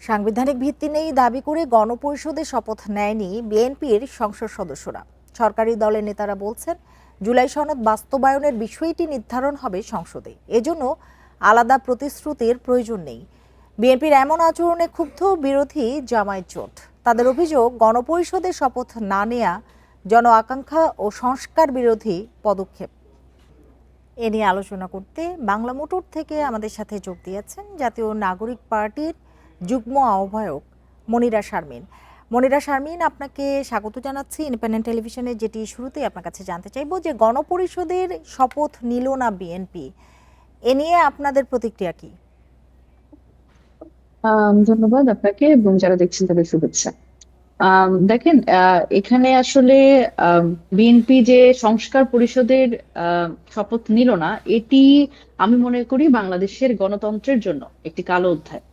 সাংবিধানিক ভিত্তি নেই দাবি করে গণপরিষদে শপথ নেয়নি বিএনপির সংসদ সদস্যরা। সরকারি দলের নেতারা বলছেন, জুলাই সনদ বাস্তবায়নের বিষয়টি নির্ধারণ হবে সংসদে, এজন্য আলাদা প্রতিশ্রুতির প্রয়োজন নেই। বিএনপির এমন আচরণে ক্ষুব্ধ বিরোধী জামায়াত জোট। তাদের অভিযোগ, গণপরিষদে শপথ না নেয়া জন আকাঙ্ক্ষা ও সংস্কার বিরোধী পদক্ষেপ। এ নিয়ে আলোচনা করতে বাংলা মোটর থেকে আমাদের সাথে যোগ দিয়েছেন জাতীয় নাগরিক পার্টির যুগ্ম আহ্বায়ক মনিরা শারমিন। মনিরা শারমিন, আপনাকে স্বাগত জানাচ্ছি ইন্ডিপেন্ডেন্ট টেলিভিশনে। যেটি শুরুতেই আপনার কাছে জানতে চাইবো যে গণপরিষদের শপথ নিল না বিএনপি, এ নিয়ে আপনাদের প্রতিক্রিয়া কি? ধন্যবাদ আপনাকে এবং যারা দেখছেন তাদের শুভেচ্ছা। দেখেন, এখানে আসলে বিএনপি যে সংস্কার পরিষদের শপথ নিল না, এটি আমি মনে করি বাংলাদেশের গণতন্ত্রের জন্য একটি কালো অধ্যায়।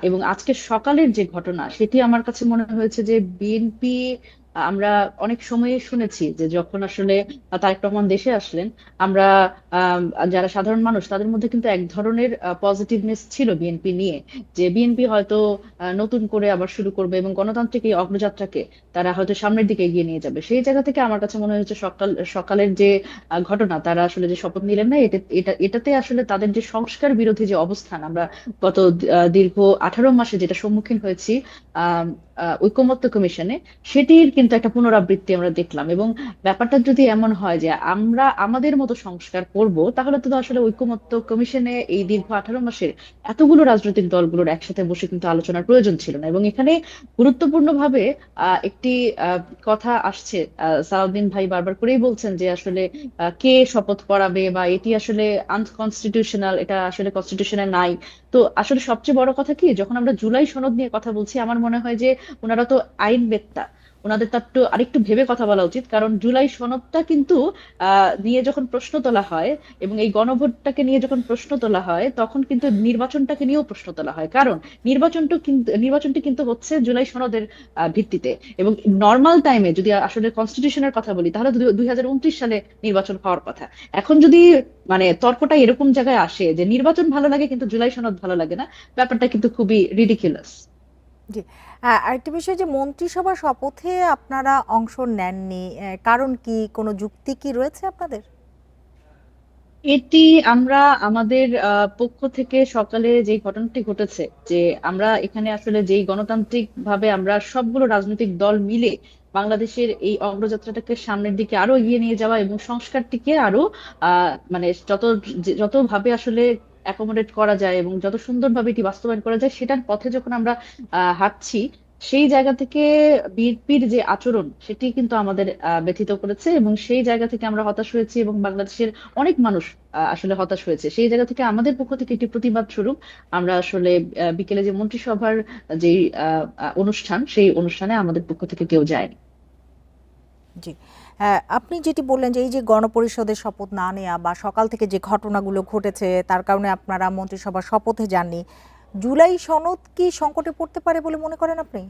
এবং আজকে সকালের যে ঘটনা, সেটি আমার কাছে মনে হয়েছে যে বিএনপি, আমরা অনেক সময় শুনেছি যে যখন আসলে তারেক রহমান দেশে আসলেন, আমরা আম, যারা সাধারণ মানুষ তাদের মধ্যে কিন্তু এক ধরনের পজিটিভনেস ছিল বিএনপি নিয়ে, যে বিএনপি হয়তো নতুন করে আবার শুরু করবে এবং গণতান্ত্রিক এই অগ্রযাত্রাকে তারা হয়তো সামনের দিকে এগিয়ে নিয়ে যাবে। সেই জায়গা থেকে আমার কাছে মনে হয়েছে সকালের যে ঘটনা, তারা আসলে যে শপথ নিলেন না, এটাতে আসলে তাদের যে সংস্কার বিরোধী যে অবস্থান, আমরা গত দীর্ঘ 18 মাসে যেটা সম্মুখীন হয়েছি আহ ঐকমত্য কমিশনে, সেটির কিন্তু একটা পুনরাবৃত্তি আমরা দেখলাম। এবং ব্যাপারটা যদি এমন হয় যে আমরা আমাদের মতো সংস্কার করব, তাহলে তো আসলে ঐকমত্য কমিশনে এই দীর্ঘ 18 মাসের এতগুলো রাজনৈতিক দলগুলোর একসাথে বসে কিন্তু আলোচনার প্রয়োজন ছিল না। এবং এখানে গুরুত্বপূর্ণভাবে একটি কথা আসছে, সালাউদ্দিন ভাই বারবার করেই বলছেন যে আসলে কে শপথ পড়াবে, বা এটি আসলে আনকনস্টিটিউশনাল, এটা আসলে কনস্টিটিউশনে নাই। তো আসলে সবচেয়ে বড় কথা কি, যখন আমরা জুলাই সনদ নিয়ে কথা বলছি, আমার মনে হয় যে ওনারা তো আইনবেত্তা, ওনাদের তার একটু আরেকটু ভেবে কথা বলা উচিত। কারণ জুলাই সনদটা কিন্তু নিয়ে যখন প্রশ্ন তোলা হয়, এবং এই গণভোটটাকে নিয়ে যখন প্রশ্ন তোলা হয়, তখন কিন্তু নির্বাচনটাকে নিয়েও প্রশ্ন তোলা হয়। কারণ নির্বাচনটি কিন্তু হচ্ছে জুলাই সনদের ভিত্তিতে। এবং নর্মাল টাইমে যদি আসলে কনস্টিটিউশনের কথা বলি, তাহলে 2029 সালে নির্বাচন হওয়ার কথা। এখন যদি মানে তর্কটা এরকম জায়গায় আসে যে নির্বাচন ভালো লাগে কিন্তু জুলাই সনদ ভালো লাগে না, ব্যাপারটা কিন্তু খুবই রিডিকুলাস। জি, আরেকটি বিষয় যে মন্ত্রিসভা শপথে আপনারা অংশ নেননি, কারণ কি, কোনো যুক্তি কি রয়েছে আপনাদের? এটি আমরা আমাদের পক্ষ থেকে সকালে যে ঘটনাটি ঘটেছে, যে আমরা এখানে আসলে যেই গণতান্ত্রিক ভাবে আমরা সবগুলো রাজনৈতিক দল মিলে বাংলাদেশের এই অগ্রযাত্রাটাকে সামনের দিকে আরো এগিয়ে নিয়ে যাওয়া এবং সংস্কারটিকে আরো মানে যত ভাবে আসলে অ্যাকোমোডেট করা যায় এবং যত সুন্দরভাবে এটি বাস্তবায়ন করা যায়, সেটার পথে যখন আমরা হাঁটছি, সেই জায়গা থেকে বিএনপির যে আচরণ, সেটি কিন্তু আমাদের ব্যথিত করেছে। এবং সেই জায়গা থেকে আমরা হতাশ হয়েছি, এবং বাংলাদেশের অনেক মানুষ আসলে হতাশ হয়েছে। সেই জায়গা থেকে আমাদের পক্ষ থেকে একটি প্রতিবাদ স্বরূপ আমরা আসলে বিকেলে যে মন্ত্রিসভার যে অনুষ্ঠান, সেই অনুষ্ঠানে আমাদের পক্ষ থেকে কেউ যায়নি। জি, আপনি যেটি বললেন যে এই যে গণপরিষদের শপথ না নেওয়া বা সকাল থেকে যে ঘটনাগুলো ঘটেছে তার কারণে আপনারা মন্ত্রিসভার শপথে যাননি, জুলাই সনদ কি সংকটে পড়তে পারে বলে মনে করেন আপনি?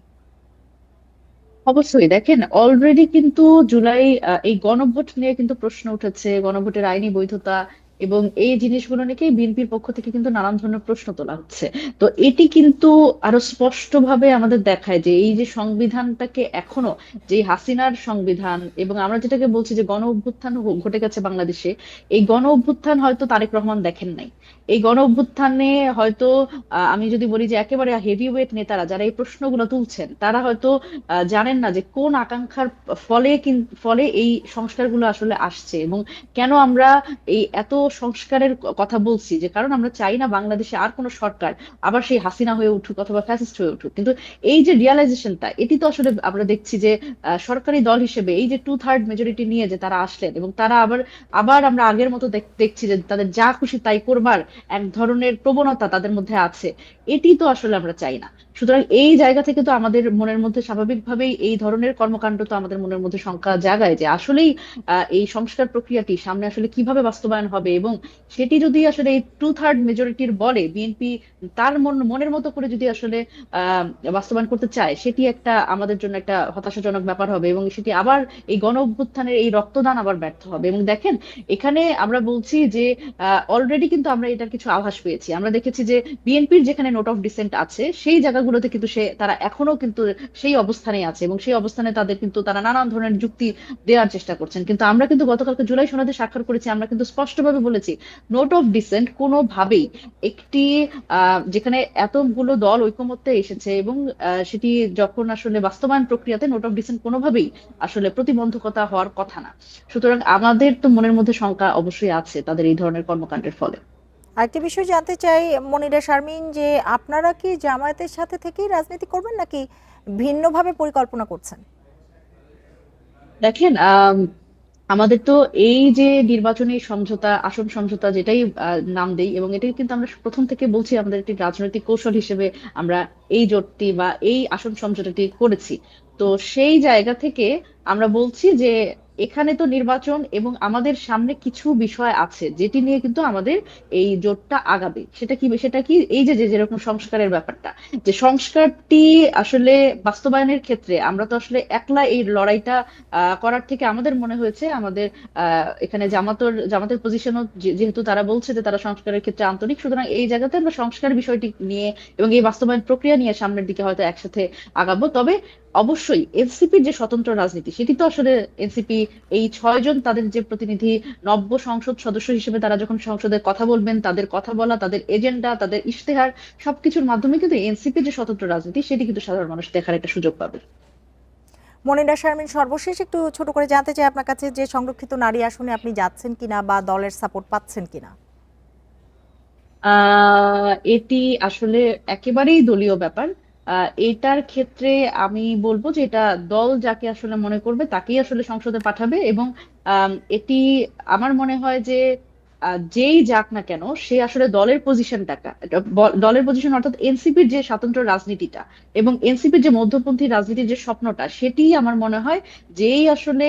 অবশ্যই, দেখেন অলরেডি কিন্তু জুলাই এই গণভোট নিয়ে কিন্তু প্রশ্ন উঠেছে, গণভোটের আইনি বৈধতা এবং এই জিনিসগুলো নিয়ে বিএনপির পক্ষ থেকে কিন্তু নানান ধরনের প্রশ্ন তোলা হচ্ছে। তো এটি কিন্তু আরো স্পষ্টভাবে আমাদের দেখায় যে এই যে সংবিধানটাকে এখনো, যে হাসিনার সংবিধান, এবং আমরা যেটাকে বলছি যে গণ অভ্যুত্থান ঘটে গেছে বাংলাদেশে, এই গণ অভ্যুত্থান হয়তো তারেক রহমান দেখেন নাই। এই গণ অভ্যুত্থানে হয়তো আমি যদি বলি যে একেবারে হেভি ওয়েট নেতারা যারা এই প্রশ্নগুলো তুলছেন, তারা হয়তো জানেন না যে কোন আকাঙ্ক্ষার ফলে এই সংস্কারগুলো আসলে আসছে, এবং কেন আমরা এই এত সংস্কারের কথা বলছি। যে কারণ আমরা চাই না বাংলাদেশে আর কোনো সরকার আবার সেই হাসিনা হয়ে উঠুক অথবা ফ্যাসিস্ট হয়ে উঠুক। কিন্তু এই যে রিয়ালাইজেশনটা, এটি তো আসলে আমরা দেখছি যে সরকারি দল হিসেবে এই যে 2/3 মেজরিটি নিয়ে যে তারা আসলেন, এবং তারা আবার আবার আমরা আগের মতো দেখছি যে তাদের যা খুশি তাই করবার এক ধরনের প্রবণতা তাদের মধ্যে আছে। এটি তো আসলে আমরা চাই না। সুতরাং এই জায়গা থেকে তো আমাদের মনের মধ্যে স্বাভাবিকভাবেই এই ধরনের কর্মকাণ্ড তো আমাদের মনের মধ্যে শঙ্কা জাগায় যে আসলেই এই সংস্কার প্রক্রিয়াটি সামনে আসলে কিভাবে বাস্তবায়ন হবে। এবং সেটি যদি আসলে এই 2/3 মেজরিটির বলে বিএনপি তার মনের মতো করে যদি আসলে আহ বাস্তবায়ন করতে চায়, সেটি একটা আমাদের জন্য একটা হতাশাজনক ব্যাপার হবে, এবং সেটি আবার এই গণ অভ্যুত্থানের এই রক্তদান আবার ব্যর্থ হবে। এবং দেখেন, এখানে আমরা বলছি যে অলরেডি কিন্তু আমরা এটার কিছু আভাস পেয়েছি। আমরা দেখেছি যে বিএনপির যেখানে নোট অফ ডিসেন্ট আছে, সেই জায়গাগুলো জায়গাগুলোতে কিন্তু তারা এখনো কিন্তু সেই অবস্থানে আছে, এবং সেই অবস্থানে তাদের কিন্তু তারা নানান ধরনের যুক্তি দেওয়ার চেষ্টা করছেন। কিন্তু আমরা কিন্তু গতকালকে জুলাই সনদে স্বাক্ষর করেছি, আমরা কিন্তু স্পষ্টভাবে বলেছি নোট অফ ডিসেন্ট কোনোভাবেই একটি যেখানে এতগুলো দল ঐকমত্যে এসেছে, এবং সেটি যখন আসলে বাস্তবায়ন প্রক্রিয়াতে নোট অফ ডিসেন্ট কোনোভাবেই আসলে প্রতিবন্ধকতা হওয়ার কথা না। সুতরাং আমাদের তো মনের মধ্যে শঙ্কা অবশ্যই আছে তাদের এই ধরনের কর্মকাণ্ডের ফলে। আরেকটি বিষয় জানতে চাই মনিরা শারমিন, যে আপনারা কি জামায়াতের সাথে থেকেই রাজনীতি করবেন নাকি ভিন্নভাবে পরিকল্পনা করছেন? দেখেন, আমাদের তো এই যে নির্বাচনী সমঝোতা, আসন সমঝোতা যেটাই নাম দেই, এবং এটাই কিন্তু আমরা প্রথম থেকে বলছি আমাদের একটি রাজনৈতিক কৌশল হিসেবে আমরা এই জোটটি বা এই আসন সমঝোতাটি করেছি। তো সেই জায়গা থেকে আমরা বলছি যে এখানে তো নির্বাচন এবং আমাদের সামনে কিছু বিষয় আছে যেটি নিয়ে কিন্তু আমাদের এই জোটটা আগাবে। সেটা কি এই যে যে যেরকম সংস্কারের ব্যাপারটা, যে সংস্কারটি আসলে বাস্তবায়নের ক্ষেত্রে আমরা তো আসলে একলা এই লড়াইটা করার থেকে আমাদের মনে হয়েছে আমাদের এখানে জামাতের পজিশনও, যেহেতু তারা বলছে যে তারা সংস্কারের ক্ষেত্রে আন্তরিক, সুতরাং এই জায়গাতে আমরা সংস্কার বিষয়টি নিয়ে এবং এই বাস্তবায়ন প্রক্রিয়া নিয়ে সামনের দিকে হয়তো একসাথে আগাবো। তবে অবশ্যই এনসিপির যে স্বতন্ত্র রাজনীতি, সেটি তো আসলে এনসিপি এই 6 জন তাদের যে প্রতিনিধি, নব্য সংসদ সদস্য হিসেবে তারা যখন সংসদে কথা বলবেন, তাদের কথা বলা, তাদের এজেন্ডা, তাদের ইশতেহার, সবকিছুর মাধ্যমে কিন্তু এনসিপির যে স্বতন্ত্র রাজনীতি সেটি কিন্তু সাধারণ মানুষ দেখার একটা সুযোগ পাবে। মনিরা শারমিন, সর্বশেষ একটু ছোট করে জানতে চাই আপনার কাছে যে সংরক্ষিত নারী আসনে আপনি যাচ্ছেন কিনা বা দলের সাপোর্ট পাচ্ছেন কিনা। এটি আসলে একেবারেই দলীয় ব্যাপার। এটার ক্ষেত্রে আমি বলবো যে এটা দল যাকে আসলে মনে করবে তাকেই আসলে সংসদে পাঠাবে, এবং এটি আমার মনে হয় যে যেই যাক না কেন সে আসলে দলের পজিশন অর্থাৎ এনসিপির যে স্বাতন্ত্র্য রাজনীতিটা এবং এনসিপির যে মধ্যপন্থী রাজনীতির যে স্বপ্নটা, সেটি আমার মনে হয় যেই আসলে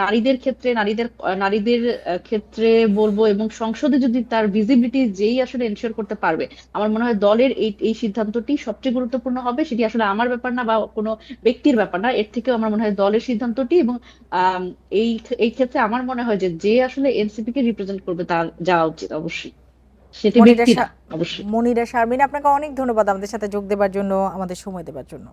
নারীদের ক্ষেত্রে বলবো, এবং সংসদে যদি তার ভিজিবিলিটি যেই আসলে এনশিওর করতে পারবে, আমার মনে হয় দলের এই এই সিদ্ধান্তটি সবচেয়ে গুরুত্বপূর্ণ হবে। সেটি আসলে আমার ব্যাপার না বা কোনো ব্যক্তির ব্যাপার না, এর থেকেও আমার মনে হয় দলের সিদ্ধান্তটি। এবং আম, এই এই ক্ষেত্রে আমার মনে হয় যে যে আসলে এনসিপি কে রিপ্রেজেন্ট করবে তার যাওয়া উচিত অবশ্যই, সেটি মনিরা ব্যক্তি না শা- অবশ্যই। মনিরা শারমিন, আপনাকে অনেক ধন্যবাদ আমাদের সাথে যোগ দেবার জন্য, আমাদের সময় দেবার জন্য।